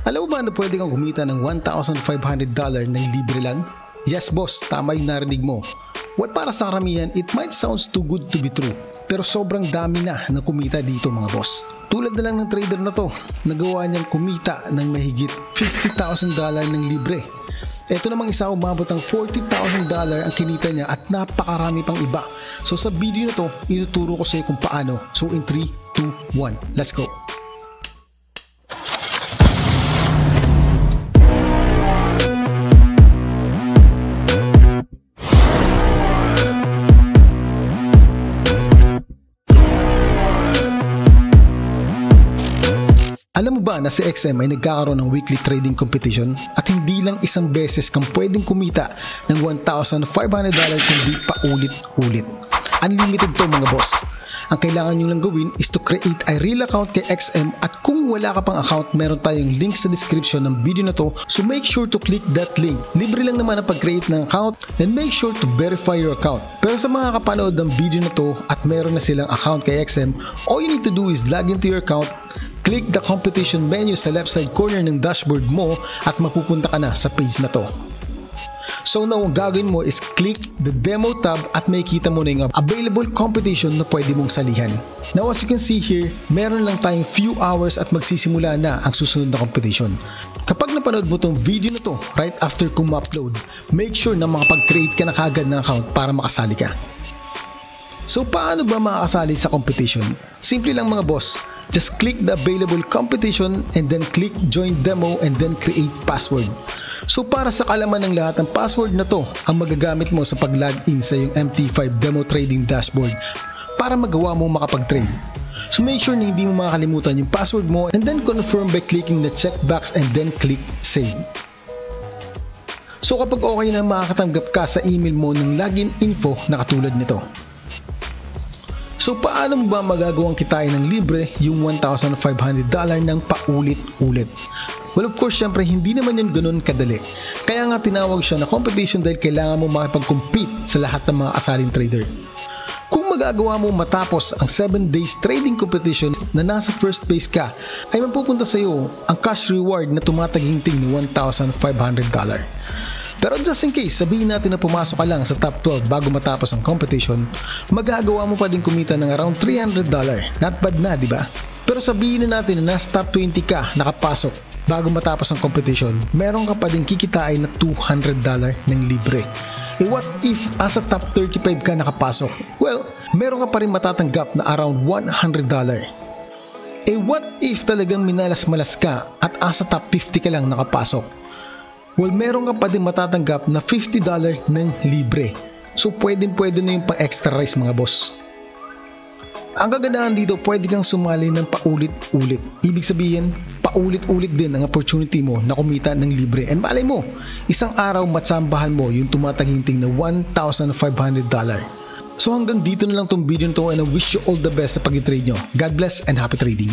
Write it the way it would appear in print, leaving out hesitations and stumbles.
Alam mo ba na pwede kang kumita ng $1,500 ng libre lang? Yes boss, tama yung narinig mo. What para sa karamihan, it might sounds too good to be true. Pero sobrang dami na kumita dito mga boss. Tulad na lang ng trader na to, nagawa niyang kumita ng mahigit $50,000 ng libre. Ito namang isa umabot ng $40,000 ang kinita niya at napakarami pang iba. So sa video na to, ituturo ko sa iyo kung paano. So in 3, 2, 1, let's go! Alam mo ba na si XM ay nagkakaroon ng weekly trading competition at hindi lang isang beses kang pwedeng kumita ng $1,500 kundi pa ulit-ulit. Unlimited to mga boss. Ang kailangan nyo lang gawin is to create a real account kay XM at kung wala ka pang account, meron tayong link sa description ng video na to, so make sure to click that link. Libre lang naman ang pag-create ng account and make sure to verify your account. Pero sa mga kapanood ng video na to at meron na silang account kay XM, all you need to do is log into your account, click the competition menu sa left side corner ng dashboard mo at mapupunta ka na sa page na to. So now ang gagawin mo is click the demo tab at makikita mo na yung available competition na pwede mong salihan. Now as you can see here, meron lang tayong few hours at magsisimula na ang susunod na competition. Kapag napanood mo tong video na to right after kung ma-upload, make sure na makapag-create ka na kagad ng account para makasali ka. So paano ba makakasali sa competition? Simple lang mga boss. Just click the available competition and then click join demo and then create password. So para sa kalaman ng lahat, ang password na to ang magagamit mo sa pag-login sa yung MT5 demo trading dashboard para magawa mo makapag-trade. So make sure na hindi mo makakalimutan yung password mo and then confirm by clicking the checkbox and then click save. So kapag okay na, makakatanggap ka sa email mo ng login info na katulad nito. So paano mo ba magagawang kitain ng libre yung $1,500 ng paulit-ulit? Well of course, syempre hindi naman yun ganun kadali. Kaya nga tinawag siya na competition dahil kailangan mo makipag-compete sa lahat ng mga asaling trader. Kung magagawa mo matapos ang 7 days trading competition na nasa first place ka, ay mapupunta sa iyo ang cash reward na tumataginting ni $1,500. Pero just in case, sabihin natin na pumasok ka lang sa top 12 bago matapos ang competition, magagawa mo pa din kumita ng around $300. Not bad na, di ba? Pero sabihin na natin na nasa top 20 ka nakapasok bago matapos ang competition, meron ka pa din kikitain na $200 ng libre. Eh what if asa top 35 ka nakapasok? Well, meron ka pa rin matatanggap na around $100. Eh what if talagang minalas-malas ka at asa top 50 ka lang nakapasok? Well, meron ka pa din matatanggap na $50 ng libre. So, pwede na yung pang-extra rice mga boss. Ang kagandahan dito, pwede kang sumali ng paulit-ulit. Ibig sabihin, paulit-ulit din ang opportunity mo na kumita ng libre. And malay mo, isang araw matsambahan mo yung tumataginting na $1,500. So, hanggang dito na lang tong video nito and I wish you all the best sa pag-trade nyo. God bless and happy trading.